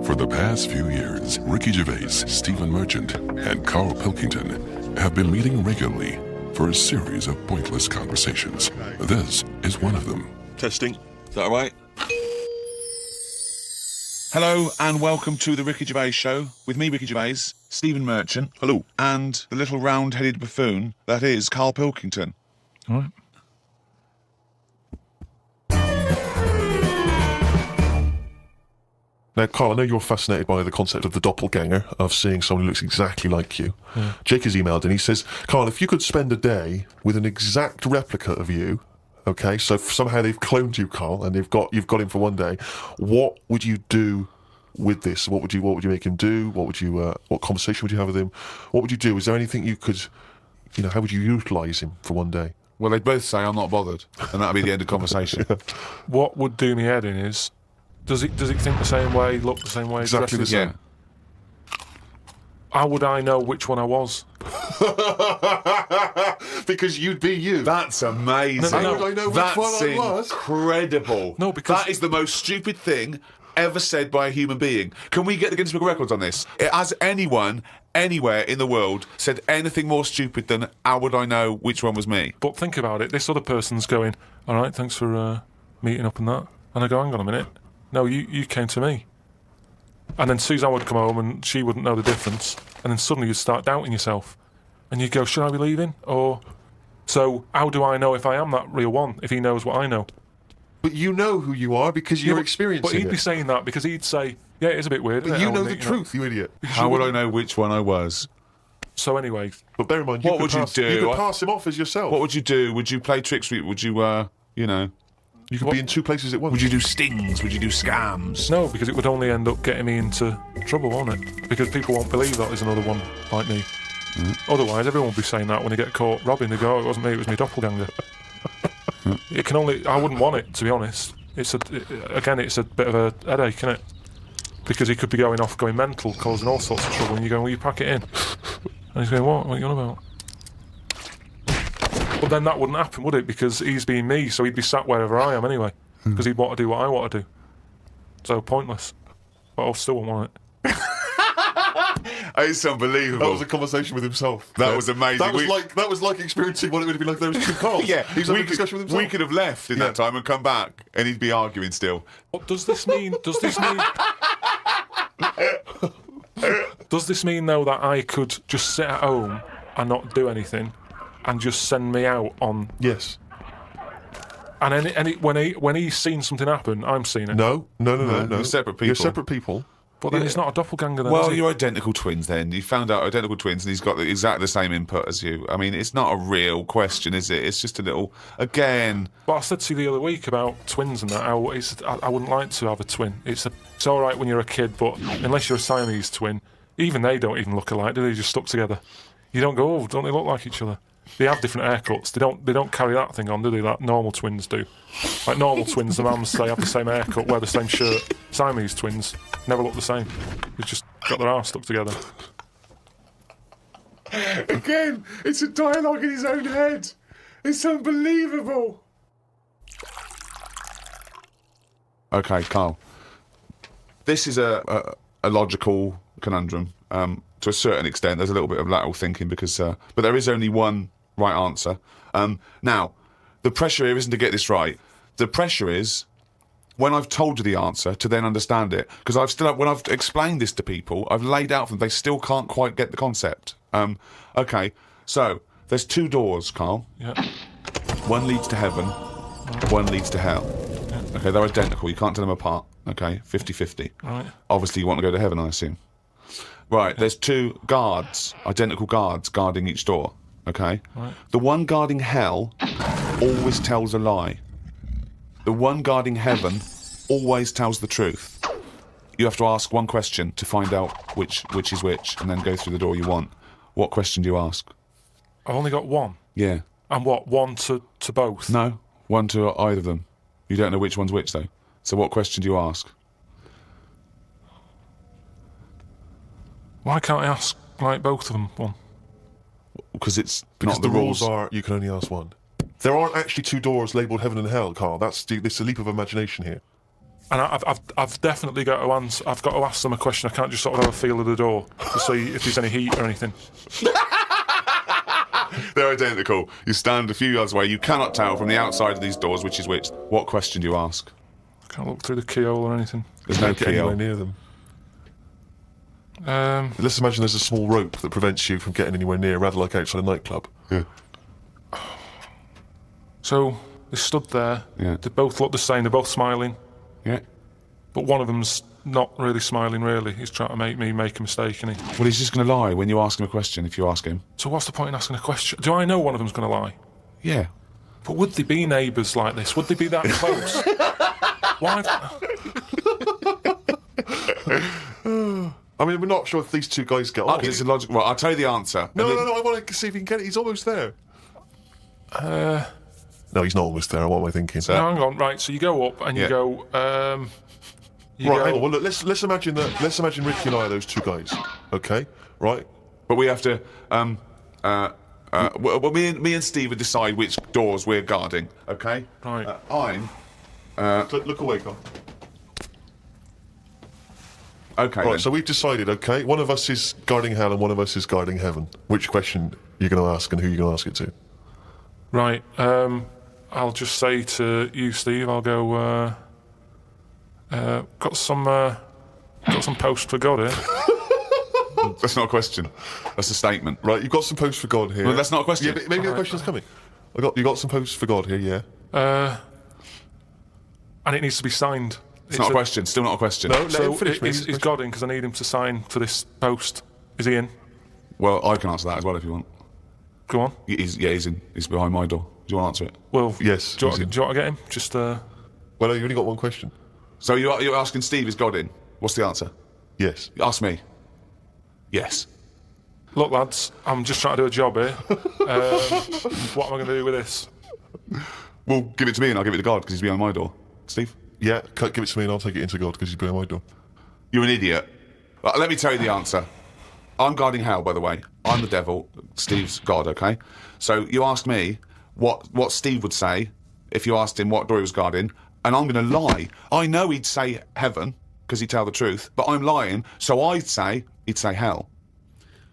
For the past few years, Ricky Gervais, Stephen Merchant, and Carl Pilkington have been meeting regularly for a series of pointless conversations. This is one of them. Testing. Is that all right? Hello and welcome to the Ricky Gervais Show with me, Ricky Gervais, Stephen Merchant. Hello. And the little round-headed buffoon that is Carl Pilkington. All right. Now, Carl, I know you're fascinated by the concept of the doppelganger, of seeing someone who looks exactly like you. Yeah. Jake has emailed and he says, Carl, if you could spend a day with an exact replica of you, okay, so somehow they've cloned you, Carl, and you've got him for one day, what would you do with this? What would you make him do? What conversation would you have with him? What would you do? Is there anything you could, how would you utilise him for one day? Well, they'd both say, I'm not bothered, and that'd be the end of conversation. What would do me head in is, does it think the same way, look the same way, exactly the same? Yeah. How would I know which one I was? Because you'd be you. That's amazing. How would I know which one I was? That's incredible. No, because... That is the most stupid thing ever said by a human being. Can we get the Guinness Book of Records on this? Has anyone, anywhere in the world, said anything more stupid than, how would I know which one was me? But think about it. This other person's going, all right, thanks for meeting up and that. And I go, hang on a minute. No, you came to me. And then Suzanne would come home and she wouldn't know the difference. And then suddenly you'd start doubting yourself. And you'd go, should I be leaving? Or, so how do I know if I am that real one, if he knows what I know? But you know who you are because you're experiencing it. But he'd be saying that because he'd say, yeah, it is a bit weird. But you know the truth, you idiot. How would I know which one I was? So anyway... But bear in mind, what would you do? You could pass him off as yourself. What would you do? Would you play tricks? Would you, You could be in two places at once. Would you do stings? Would you do scams? No, because it would only end up getting me into trouble, won't it? Because people won't believe that there's another one like me. Otherwise, everyone would be saying that when they get caught robbing. They go, oh, it wasn't me, it was my doppelganger. I wouldn't want it, to be honest. It's a bit of a headache, isn't it? Because he could be going mental, causing all sorts of trouble, and you're going, well, you pack it in. And he's going, what are you on about? But then that wouldn't happen, would it? Because he's being me, so he'd be sat wherever I am anyway. Because he'd want to do what I want to do. So pointless. But I still wouldn't want it. It's unbelievable. That was a conversation with himself. That was amazing. That was like experiencing what it would have been like if there was two Carls. Yeah, he's having a discussion with himself. We could have left in that time and come back, and he'd be arguing still. What does this mean? Does this mean though that I could just sit at home and not do anything, and just send me out on? Yes. And when he's seen something happen, I'm seeing it. No. You're separate people. You're separate people. But then he's not a doppelganger then, well, is he? you're identical twins then. You found out identical twins and he's got exactly the same input as you. I mean, it's not a real question, is it? It's just a little, again... But I said to you the other week about twins and that, I wouldn't like to have a twin. It's all right when you're a kid, but unless you're a Siamese twin, even they don't even look alike, do they? Just stuck together. You don't go, oh, don't they look like each other? They have different haircuts. They don't carry that thing on, do they? Like normal twins do. Like normal twins, the mums, they have the same haircut, wear the same shirt. Siamese twins never look the same. They've just got their arse stuck together. Again, it's a dialogue in his own head. It's unbelievable. Okay, Carl. This is a logical conundrum. To a certain extent, there's a little bit of lateral thinking because, but there is only one right answer. Now, the pressure here isn't to get this right. The pressure is when I've told you the answer to then understand it. Because when I've explained this to people, I've laid out for them, they still can't quite get the concept. Okay, so there's two doors, Carl. Yeah. One leads to heaven, one leads to hell. Yeah. Okay, they're identical. You can't tell them apart. Okay, 50-50. Right. Obviously, you want to go to heaven, I assume. Right, there's two guards, identical guards, guarding each door, okay? Right. The one guarding hell always tells a lie. The one guarding heaven always tells the truth. You have to ask one question to find out which is which, and then go through the door you want. What question do you ask? I've only got one. Yeah. And what, one to both? No, one to either of them. You don't know which one's which, though. So what question do you ask? Why can't I ask, like, both of them one? Because it's because not the rules. Are you can only ask one. There aren't actually two doors labelled heaven and hell, Carl. It's a leap of imagination here. And I've definitely got to answer. I've got to ask them a question. I can't just sort of have a feel of the door to see if there's any heat or anything. They're identical. You stand a few yards away. You cannot tell from the outside of these doors which is which. What question do you ask? I can't look through the keyhole or anything. There's no Get anywhere keyhole. near them. Um, Let's imagine there's a small rope that prevents you from getting anywhere near, rather like outside a nightclub. Yeah. so they stood there. Yeah. They both look the same. They're both smiling. Yeah. But one of them's not really smiling, really. He's trying to make me make a mistake, and he... Well, he's just going to lie when you ask him a question, if you ask him. So what's the point in asking a question? Do I know one of them's going to lie? Yeah. But would they be neighbours like this? Would they be that close? Why? I mean, we're not sure if these two guys get on. It's a logical... Well, I'll tell you the answer. No, I want to see if he can get it. He's almost there. No, he's not almost there. What am I thinking? No, hang on. Right, so you go up and you Yeah. go... Hang on. Well, look, let's imagine that. Let's imagine Ricky and I are those two guys. Okay, right? But we have to... well, me and Steve would decide which doors we're guarding, okay? Right. Look away, Carl. Okay, Right. then. So we've decided. Okay, one of us is guarding hell and one of us is guarding heaven. Which question you're going to ask and who you're going to ask it to? Right, I'll just say to you, Steve, I'll go... got some post for God here. That's not a question. That's a statement. Right, you've got some posts for God here. Well, that's not a question. Yeah, but maybe the question's coming. You got some posts for God here, yeah. And it needs to be signed. It's not a question. Still not a question. No, let So him finish, mate. is God in? Because I need him to sign for this post. Is he in? Well, I can answer that as well if you want. Go on. He's in. He's behind my door. Do you want to answer it? Well, Yes, Do you, he's want, in. do you want to get him? Just Well, no, you only got one question. So you're asking Steve, is God in? What's the answer? Yes. Ask me. Yes. look, lads. I'm just trying to do a job here. What am I going to do with this? Well, give it to me and I'll give it to God because he's behind my door. Steve? Yeah, give it to me and I'll take it into God because he's behind my door. You're an idiot. Let me tell you the answer. I'm guarding hell, by the way. I'm the devil. Steve's God, okay? So you asked me what Steve would say if you asked him what door he was guarding, and I'm going to lie. I know he'd say heaven because he'd tell the truth, but I'm lying, so he'd say hell.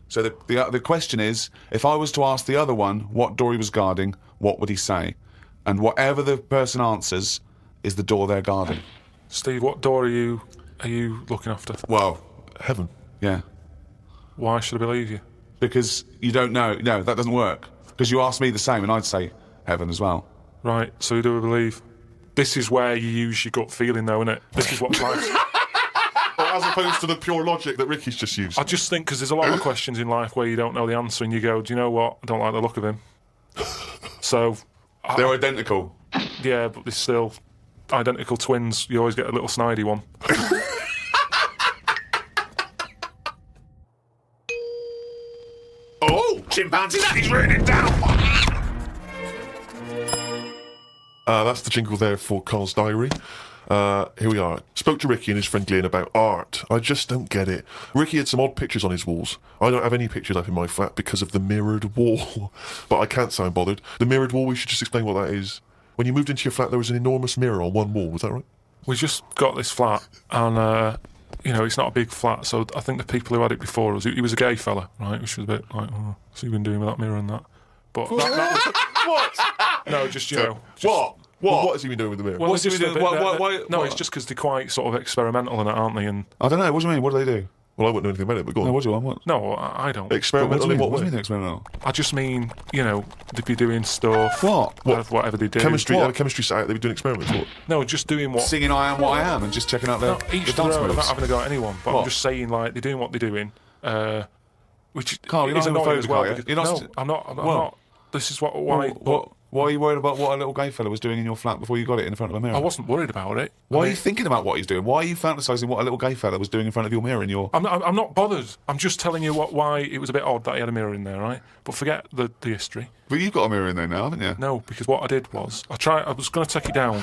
So the question is, if I was to ask the other one what door he was guarding, what would he say? And whatever the person answers is the door they're guarding. Steve, what door are you looking after? Well, Heaven. yeah. Why should I believe you? Because you don't know. No, that doesn't work. Because you asked me the same and I'd say heaven as well. Right, so who do I believe? This is where you use your gut feeling, though, isn't it? This is what life... As opposed to the pure logic that Ricky's just used. I just think because there's a lot of questions in life where you don't know the answer and you go, do you know what? I don't like the look of him. So... They're identical. Yeah, but they're still identical twins. You always get a little snidey one. Oh, chimpanzee, that is written it down. That's the jingle there for Carl's diary. Here we are. Spoke to Ricky and his friend Glenn about art. I just don't get it. Ricky had some odd pictures on his walls. I don't have any pictures up in my flat because of the mirrored wall. But I can't sound bothered. The mirrored wall, we should just explain what that is. When you moved into your flat, there was an enormous mirror on one wall. Was that right? We just got this flat and, it's not a big flat, so I think the people who had it before us, he was a gay fella, right, which was a bit like, oh, what's he been doing with that mirror and that? But that was... What? No, just, What? What has he been doing with the mirror? Well, What's he it's been just a doing? bit- Why- No, what? it's just because they're quite sort of experimental in it, aren't they? And I don't know. What do you mean? What do they do? Well, I wouldn't know anything about it, but go on. No, what do you want? What? no, I don't. Experimental in what What do you way? mean experimental? I just mean, they'd be doing stuff. What? Whatever they do. Chemistry, What? chemistry site, they were doing experiments. What? No, just doing what. Singing I Am What I Am and just checking out No, the each dance their own. I'm not moves. having a go at anyone, but What? I'm just saying, like, they're doing what they're doing, which Carl, you're is not annoying as homophobic, well. are you? because- You're not no, st- I'm not. I'm Well- not. This is why. Why are you worried about what a little gay fella was doing in your flat before you got it in front of a mirror? I wasn't worried about it. Why I are mean, you thinking about what he's doing? Why are you fantasising what a little gay fella was doing in front of your mirror in your... I'm not bothered. I'm just telling you why it was a bit odd that he had a mirror in there, right? But forget the history. But you've got a mirror in there now, haven't you? No, because what I did was I was going to take it down.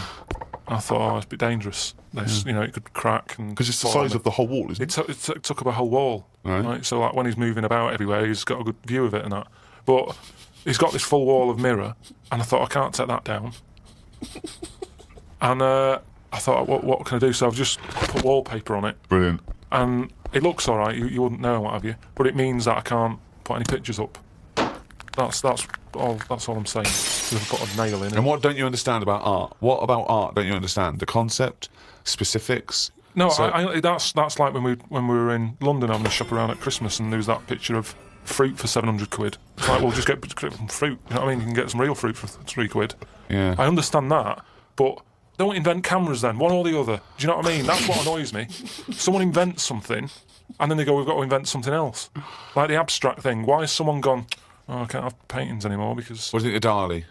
I thought, it's a bit dangerous. This, it could crack and Because it's the fall on size me. of the whole wall, isn't it? It took up a whole wall, Right. right? So like when he's moving about everywhere, he's got a good view of it and that. But he's got this full wall of mirror, and I thought I can't take that down. And I thought, what can I do? So I've just put wallpaper on it. Brilliant. And it looks all right. You wouldn't know, what have you? But it means that I can't put any pictures up. That's all I'm saying. I've put a nail in it. And what don't you understand about art? What about art don't you understand? The concept, specifics. No, So- that's like when we were in London having a shop around at Christmas, and there was that picture of fruit for 700 quid. It's like, well, just get some fruit. You know what I mean? You can get some real fruit for 3 quid. Yeah. I understand that, but don't invent cameras then, one or the other. Do you know what I mean? That's what annoys me. Someone invents something, and then they go, we've got to invent something else. Like the abstract thing. Why has someone gone, I can't have paintings anymore because... What do you think of Dali?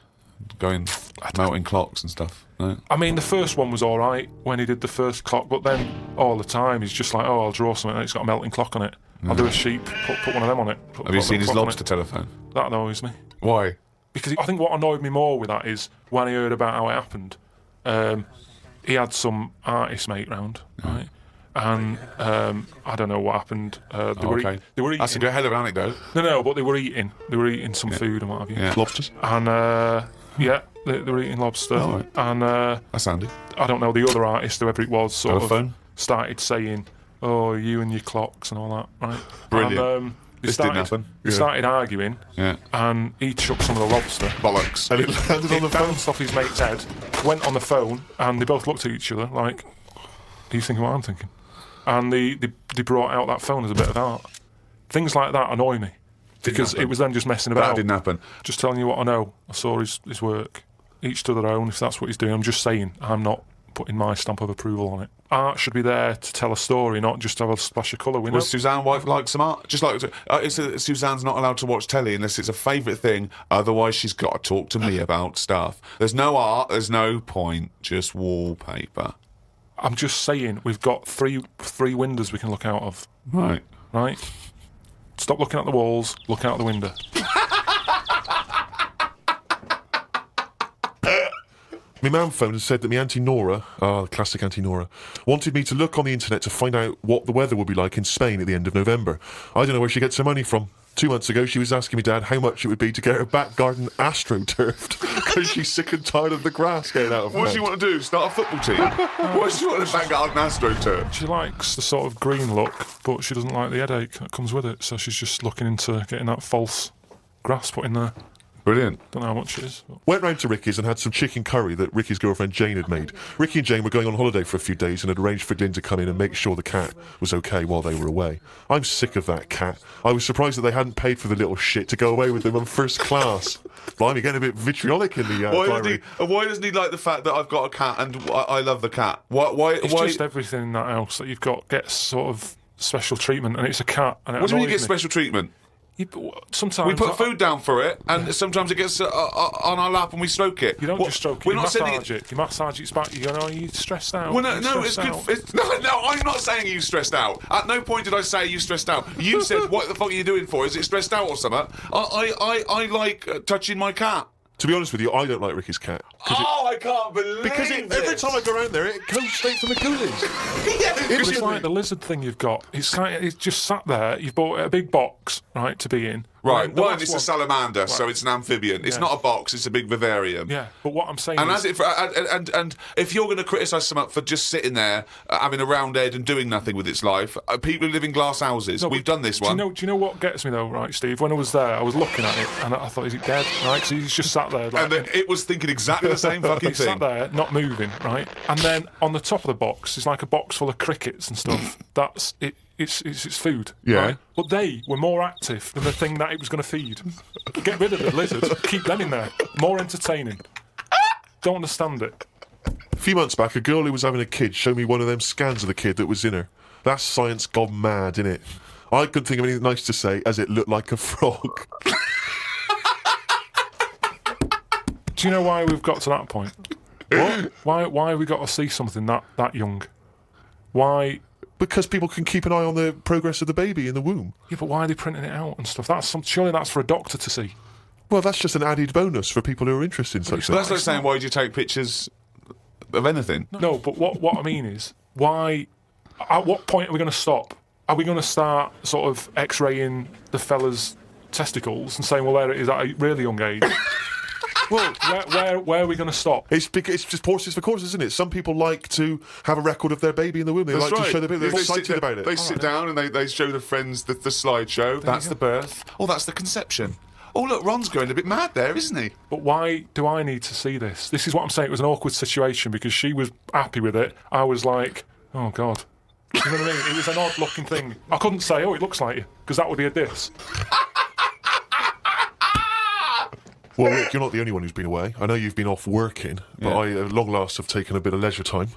Going, melting clocks and stuff, no? I mean, the first one was all right when he did the first clock, but then all the time he's just like, I'll draw something and it's got a melting clock on it. I'll do a sheep, put one of them on it. Have you seen his lobster telephone? That annoys me. Why? Because I think what annoyed me more with that is when I heard about how it happened, he had some artist mate round, right? And I don't know what happened. They were eating. That's a good hell of an anecdote. No, but they were eating. They were eating some food and what have you. Yeah. Lobsters? And they were eating lobster. Oh, right. And That's handy. I don't know, the other artist, whoever it was, sort Telephone? of started saying, you and your clocks and all that, right? Brilliant. And, This didn't happen. They started arguing, Yeah. and he chucked some of the lobster. Bollocks. And it landed on the It phone. bounced off his mate's head, went on the phone, and they both looked at each other like, are you thinking what I'm thinking? And they brought out that phone as a bit of art. Things like that annoy me. Because it was them just messing That about. didn't happen. Just telling you what I know. I saw his work. Each to their own, if that's what he's doing. I'm just saying, I'm not putting my stamp of approval on it. Art should be there to tell a story, not just have a splash of colour. We know. Would Suzanne White like some art? Just like Suzanne's not allowed to watch telly unless it's a favourite thing. Otherwise, she's got to talk to me about stuff. There's no art. There's no point. Just wallpaper. I'm just saying, we've got three windows we can look out of. Right. Right? Stop looking at the walls, look out the window. My mum phoned and said that my Auntie Nora, the classic Auntie Nora, wanted me to look on the internet to find out what the weather would be like in Spain at the end of November. I don't know where she gets her money from. 2 months ago, she was asking me dad how much it would be to get her back garden astroturfed because she's sick and tired of the grass getting out of What does hand. she want to do? Start a football team? What does she want to bang out an AstroTurf? She likes the sort of green look, but she doesn't like the headache that comes with it, so she's just looking into getting that false grass put in there. Brilliant. Don't know how much it is. But... Went round to Ricky's and had some chicken curry that Ricky's girlfriend Jane had made. Ricky and Jane were going on holiday for a few days and had arranged for Glyn to come in and make sure the cat was okay while they were away. I'm sick of that cat. I was surprised that they hadn't paid for the little shit to go away with them on first class. Blimey, getting a bit vitriolic in the diary. Why doesn't he like the fact that I've got a cat and I love the cat? Why? It's just everything in that house that you've got gets sort of special treatment, and it's a cat. And What do you mean you get special treatment? Sometimes We put food down for it, and sometimes it gets on our lap and we stroke it. You don't just stroke it. We're You not massage sending it. You massage its back. You go, no, you're stressed out. Well, no, You're it's stressed good. out. No, I'm not saying you stressed out. At no point did I say you stressed out. You said, "What the fuck are you doing for? Is it stressed out or something?" I like touching my cat. To be honest with you, I don't like Ricky's cat. I can't believe Because every time I go around there, it comes straight from the coolies. It's like the lizard thing you've got. It's just sat there. You've bought a big box, right, to be in. Right, And the one, last it's a salamander, so it's an amphibian. It's Yeah. not a box, it's a big vivarium. Yeah, but what I'm saying And is... and if you're going to criticise someone for just sitting there, having a round head and doing nothing with its life, people who live in glass houses, No, we've but done this do one. you know what gets me though, right, Steve? When I was there, I was looking at it and I thought, is it dead? Right, so he's just sat there. Like, And then it was thinking exactly the same fucking he sat thing. there, not moving, right? And then on the top of the box is like a box full of crickets and stuff. That's it. It's food, Yeah. right? But they were more active than the thing that it was going to feed. Get rid of the lizards. Keep them in there. More entertaining. Don't understand it. A few months back, a girl who was having a kid showed me one of them scans of the kid that was in her. That's science gone mad, innit? I couldn't think of anything nice to say as it looked like a frog. Do you know why we've got to that point? What? Why have we got to see something that young? Why? Because people can keep an eye on the progress of the baby in the womb. Yeah, but why are they printing it out and stuff? Surely that's for a doctor to see. Well, that's just an added bonus for people who are interested in such it's But things. that's like saying, why do you take pictures of anything? No, but what I mean is, why? At what point are we going to stop? Are we going to start sort of X-raying the fella's testicles and saying, well, there it is at a really young age? Well, where are we going to stop? It's just horses for courses, isn't it? Some people like to have a record of their baby in the womb. They That's like right. to show their baby. They're excited about it. They sit down and they show their friends the slideshow. That's the birth. Oh, that's the conception. Oh, look, Ron's going a bit mad there, isn't he? But why do I need to see this? This is what I'm saying. It was an awkward situation because she was happy with it. I was like, oh, God. You know what I mean? It was an odd-looking thing. I couldn't say, oh, it looks like you, because that would be a diss. Well, Rick, you're not the only one who's been away. I know you've been off working, but I, at long last, have taken a bit of leisure time.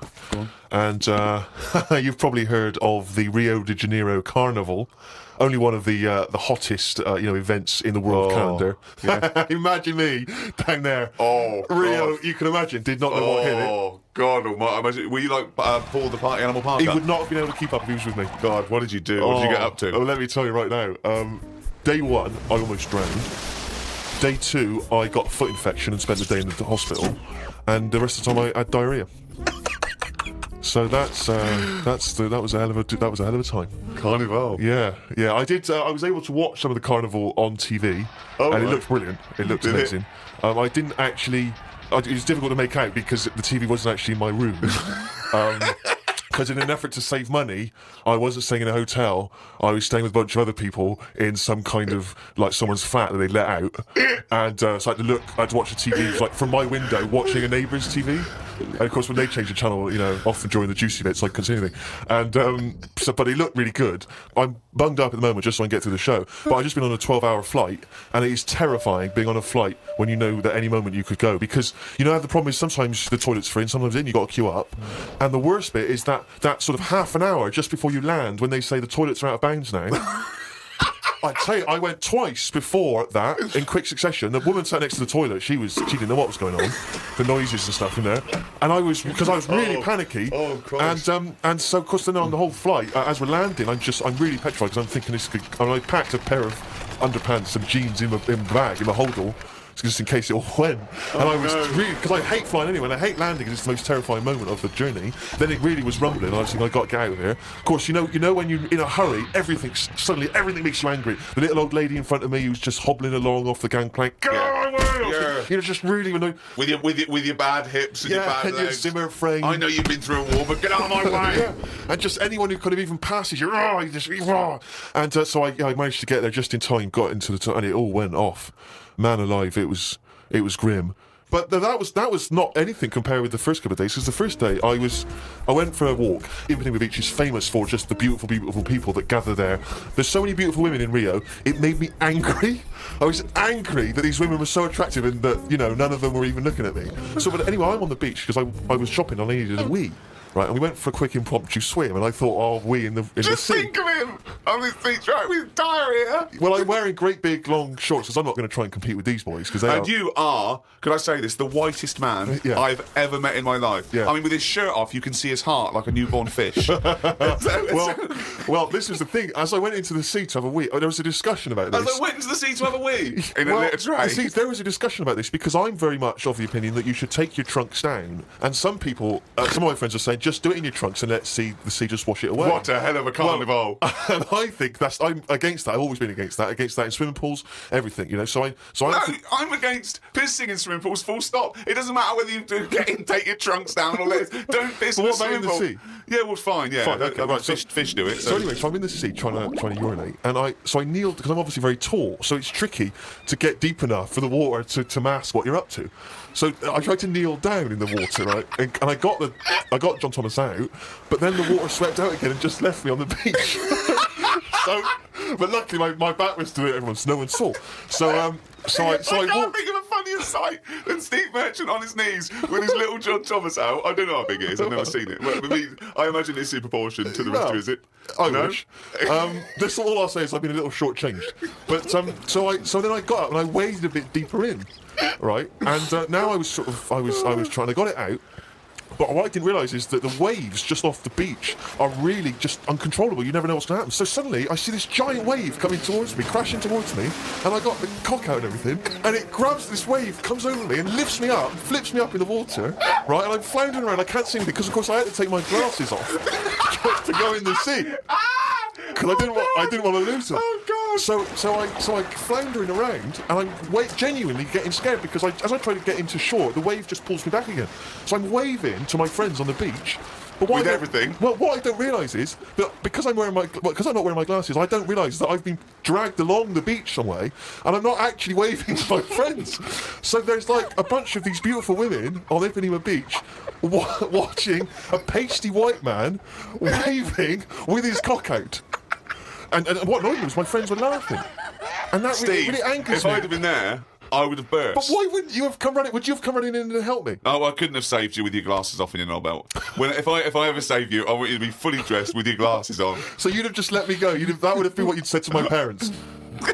And you've probably heard of the Rio de Janeiro Carnival, only one of the hottest events in the world calendar. Yeah. Imagine me down there. Oh, Rio, God. you can imagine, did not know what hit it. Oh, God almighty. Imagine, were you like Paul the Animal Park? He would not have been able to keep up if he was with me. God, what did you do? What did you get up to? Oh, let me tell you right now. Day one, I almost drowned. Day two, I got a foot infection and spent the day in the hospital, and the rest of the time I had diarrhea. So that was a hell of a time. Carnival. Yeah. I did. I was able to watch some of the carnival on TV, and it looked brilliant. It looked amazing. I didn't actually. It was difficult to make out because the TV wasn't actually in my room. Because in an effort to save money, I wasn't staying in a hotel. I was staying with a bunch of other people in some kind of, like, someone's flat that they let out. And so I had to watch the TV, like, from my window, watching a neighbour's TV. And, of course, when they change the channel, often during the juicy bits, I couldn't see anything. And, but it looked really good. I'm bunged up at the moment just so I can get through the show. But I've just been on a 12-hour flight, and it is terrifying being on a flight when you know that any moment you could go. Because, the problem is sometimes the toilet's free and sometimes then you've got to queue up. And the worst bit is that sort of half an hour just before you land when they say the toilets are out of bounds now. I tell you, I went twice before that in quick succession. The woman sat next to the toilet, she didn't know what was going on, the noises and stuff in there, and I was really panicky. Oh, Christ. And so of course then on the whole flight, as we're landing, I'm really petrified because I'm thinking I packed a pair of underpants and jeans in my bag in my holdall. Just in case it all went. And I was really, because I hate flying anyway, and I hate landing, it's the most terrifying moment of the journey. Then it really was rumbling, and I was thinking, I got to get out of here. Of course, you know when you're in a hurry, suddenly everything makes you angry. The little old lady in front of me who's just hobbling along off the gangplank, go away! Just really annoying. With your bad hips and your bad and legs. your Zimmer frame. I know you've been through a war, but get out of my way! And just anyone who could have even passes you, and so I managed to get there just in time, got into the and it all went off. Man alive, it was grim. But that was not anything compared with the first couple of days, because the first day I went for a walk. Ipanema Beach is famous for just the beautiful, beautiful people that gather there. There's so many beautiful women in Rio, it made me angry. I was angry that these women were so attractive and that, none of them were even looking at me. So, but anyway, I'm on the beach because I was shopping and I needed a wee. Right, and we went for a quick impromptu swim, and I thought, oh, we in the sea. Just think of him on this beach, right, with diarrhea. Well, I'm wearing great big long shorts because I'm not going to try and compete with these boys because they And you are, could I say this, the whitest man I've ever met in my life. Yeah. I mean, with his shirt off, you can see his heart like a newborn fish. Well, this is the thing. As I went into the sea to have a wee, there was a discussion about this. As I went into the sea to have a wee in a litter tray. See, there was a discussion about this because I'm very much of the opinion that you should take your trunks down, and some people, some of my friends are saying, just do it in your trunks and let the sea just wash it away. What a hell of a carnival! And I think I'm against that. I've always been against that in swimming pools, everything. So I'm against pissing in swimming pools. Full stop. It doesn't matter whether you do get in, take your trunks down, or don't piss in a swimming pool. Sea? Yeah, well, fine. Yeah, fine, okay, right. Fish do it. So anyway, I'm in the sea trying to urinate, and I kneeled because I'm obviously very tall, so it's tricky to get deep enough for the water to mask what you're up to. So I tried to kneel down in the water, right, and I got John Thomas out, but then the water swept out again and just left me on the beach. But luckily my back was to it, no one saw. I can't think of a funnier sight than Steve Merchant on his knees with his little John Thomas out. I don't know how big it is. I've never seen it. Well, I imagine it's in proportion to the rest of it, is it? I wish. This all I'll say is I've been a little shortchanged. But so then I got up and I waded a bit deeper in, right? And now I was trying. I got it out. But what I didn't realise is that the waves just off the beach are really just uncontrollable. You never know what's going to happen. So suddenly, I see this giant wave coming towards me, crashing towards me, and I got the cock out and everything, and it grabs this wave, comes over me, and lifts me up, flips me up in the water, right? And I'm floundering around. I can't see anything because, of course, I had to take my glasses off to go in the sea. because I didn't want to lose her. Oh, God. So I floundering around, and I'm genuinely getting scared because as I try to get into shore, the wave just pulls me back again. So I'm waving to my friends on the beach. But With everything? Well, what I don't realise is that because I'm not wearing my glasses, I don't realise that I've been dragged along the beach some way, and I'm not actually waving to my friends. So there's like a bunch of these beautiful women on Ipanema Beach watching a pasty white man waving with his cock out. And what annoyed me was my friends were laughing. And that Steve, really angers if me. I'd have been there, I would have burst. But why wouldn't you have come running? Would you have come running in and helped me? Oh, I couldn't have saved you with your glasses off and your knob out. If I ever save you, I want you to be fully dressed with your glasses on. So you'd have just let me go. That would have been what you'd said to my parents.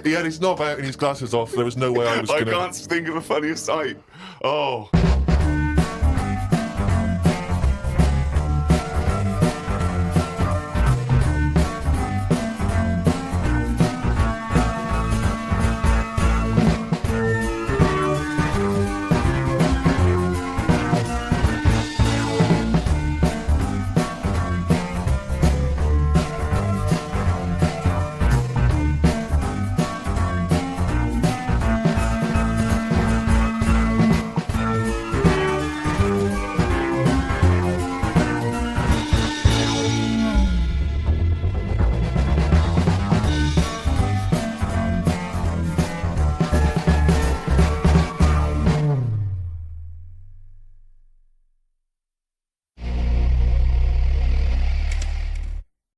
He had his knob out and his glasses off. There was no way I was going to... I can't think of a funnier sight. Oh.